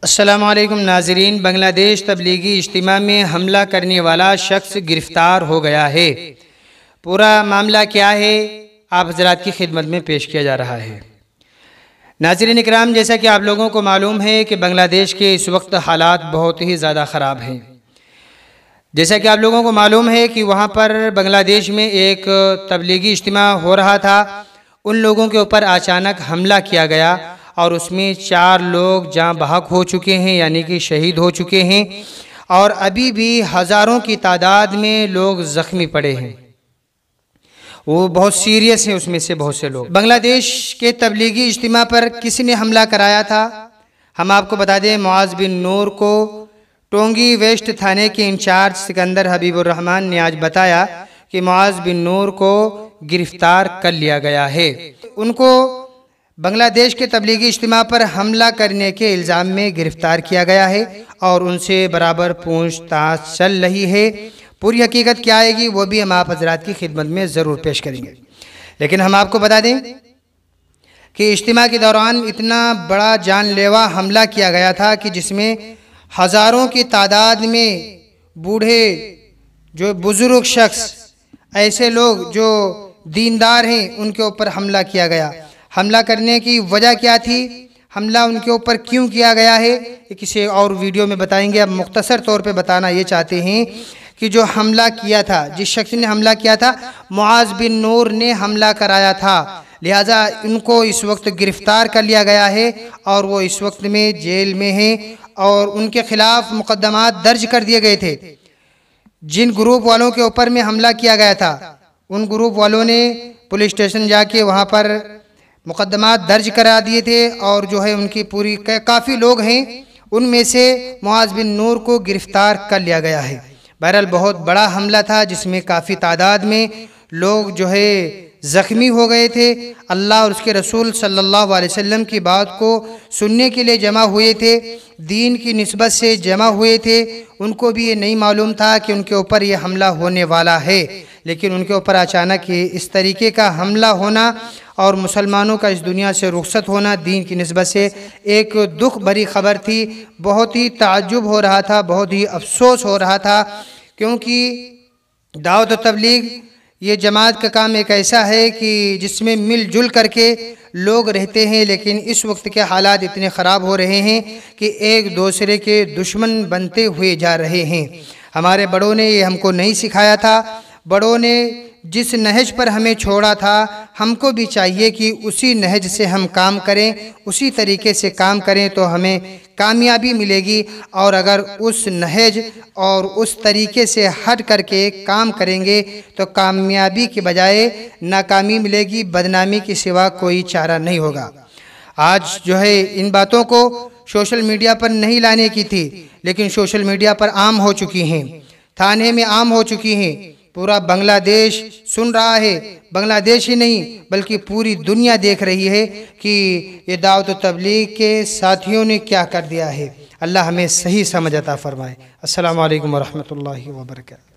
السلام علیکم ناظرین، بنگلہ دیش تبلیغی اجتماع میں حملہ کرنے والا شخص گرفتار ہو گیا ہے۔ پورا معاملہ کیا ہے آپ حضرات کی خدمت میں پیش کیا جا رہا ہے۔ ناظرین اکرام، جیسا کہ آپ لوگوں کو معلوم ہے کہ بنگلہ دیش کے اس وقت حالات بہت ہی زیادہ خراب ہیں۔ جیسا کہ آپ لوگوں کو معلوم ہے کہ وہاں پر بنگلہ دیش میں ایک تبلیغی اجتماع ہو رہا تھا، ان لوگوں کے اوپر اچانک حملہ کیا گیا اور اس میں 4 لوگ جاں بحق ہو چکے ہیں، یعنی کہ شہید ہو چکے ہیں، اور ابھی بھی ہزاروں کی تعداد میں لوگ زخمی پڑے ہیں، وہ بہت سیریس ہیں، اس میں سے بہت سے لوگ۔ بنگلہ دیش کے تبلیغی اجتماع پر کس نے حملہ کرایا تھا؟ ہم آپ کو بتا دیں، معاذ بن نور کو ٹونگی ویسٹ تھانے کے انچارج سکندر حبیب الرحمن نے آج بتایا کہ معاذ بن نور کو گرفتار کر لیا گیا ہے۔ ان کو بنگلہ دیش کے تبلیغی اجتماع پر حملہ کرنے کے الزام میں گرفتار کیا گیا ہے اور ان سے برابر پوچھ تاچھ چل رہی ہے۔ پوری حقیقت کیا آئے گی وہ بھی ہم آپ حضرات کی خدمت میں ضرور پیش کریں گے، لیکن ہم آپ کو بتا دیں کہ اجتماع کے دوران اتنا بڑا جان لیوا حملہ کیا گیا تھا کہ جس میں ہزاروں کی تعداد میں بوڑھے، جو بزرگ شخص، ایسے لوگ جو دیندار ہیں، ان کے اوپر حملہ کیا گیا۔ حملہ کرنے کی وجہ کیا تھی؟ حملہ ان کے اوپر کیوں کیا گیا ہے یہ کسی اور ویڈیو میں بتائیں گے۔ اب مختصر طور پہ بتانا یہ چاہتے ہیں کہ جو حملہ کیا تھا، جس شخص نے حملہ کیا تھا، معاذ بن نور نے حملہ کرایا تھا، لہٰذا ان کو اس وقت گرفتار کر لیا گیا ہے اور وہ اس وقت میں جیل میں ہیں اور ان کے خلاف مقدمات درج کر دیے گئے تھے۔ جن گروپ والوں کے اوپر میں حملہ کیا گیا تھا، ان گروپ والوں نے پولیس اسٹیشن جا کے وہاں پر مقدمات درج کرا دیے تھے اور جو ہے ان کی پوری کافی لوگ ہیں، ان میں سے معاذ بن نور کو گرفتار کر لیا گیا ہے۔ بہرحال بہت بڑا حملہ تھا جس میں کافی تعداد میں لوگ جو ہے زخمی ہو گئے تھے۔ اللہ اور اس کے رسول صلی اللہ علیہ وسلم کی بات کو سننے کے لیے جمع ہوئے تھے، دین کی نسبت سے جمع ہوئے تھے۔ ان کو بھی یہ نہیں معلوم تھا کہ ان کے اوپر یہ حملہ ہونے والا ہے، لیکن ان کے اوپر اچانک اس طریقے کا حملہ ہونا اور مسلمانوں کا اس دنیا سے رخصت ہونا دین کی نسبت سے ایک دکھ بھری خبر تھی۔ بہت ہی تعجب ہو رہا تھا، بہت ہی افسوس ہو رہا تھا، کیونکہ دعوت و تبلیغ یہ جماعت کا کام ایک ایسا ہے کہ جس میں مل جل کر کے لوگ رہتے ہیں، لیکن اس وقت کے حالات اتنے خراب ہو رہے ہیں کہ ایک دوسرے کے دشمن بنتے ہوئے جا رہے ہیں۔ ہمارے بڑوں نے یہ ہم کو نہیں سکھایا تھا، بڑوں نے جس نہج پر ہمیں چھوڑا تھا، ہم کو بھی چاہیے کہ اسی نہج سے ہم کام کریں، اسی طریقے سے کام کریں تو ہمیں کامیابی ملے گی، اور اگر اس نہج اور اس طریقے سے ہٹ کر کے کام کریں گے تو کامیابی کے بجائے ناکامی ملے گی، بدنامی کے سوا کوئی چارہ نہیں ہوگا۔ آج جو ہے ان باتوں کو سوشل میڈیا پر نہیں لانے کی تھی، لیکن سوشل میڈیا پر عام ہو چکی ہیں، تھانے میں عام ہو چکی ہیں، پورا بنگلہ دیش سن رہا ہے، بنگلہ دیش ہی نہیں بلکہ پوری دنیا دیکھ رہی ہے کہ یہ دعوت و تبلیغ کے ساتھیوں نے کیا کر دیا ہے۔ اللہ ہمیں صحیح سمجھ عطا فرمائے۔ السلام علیکم ورحمۃ اللہ وبرکاتہ۔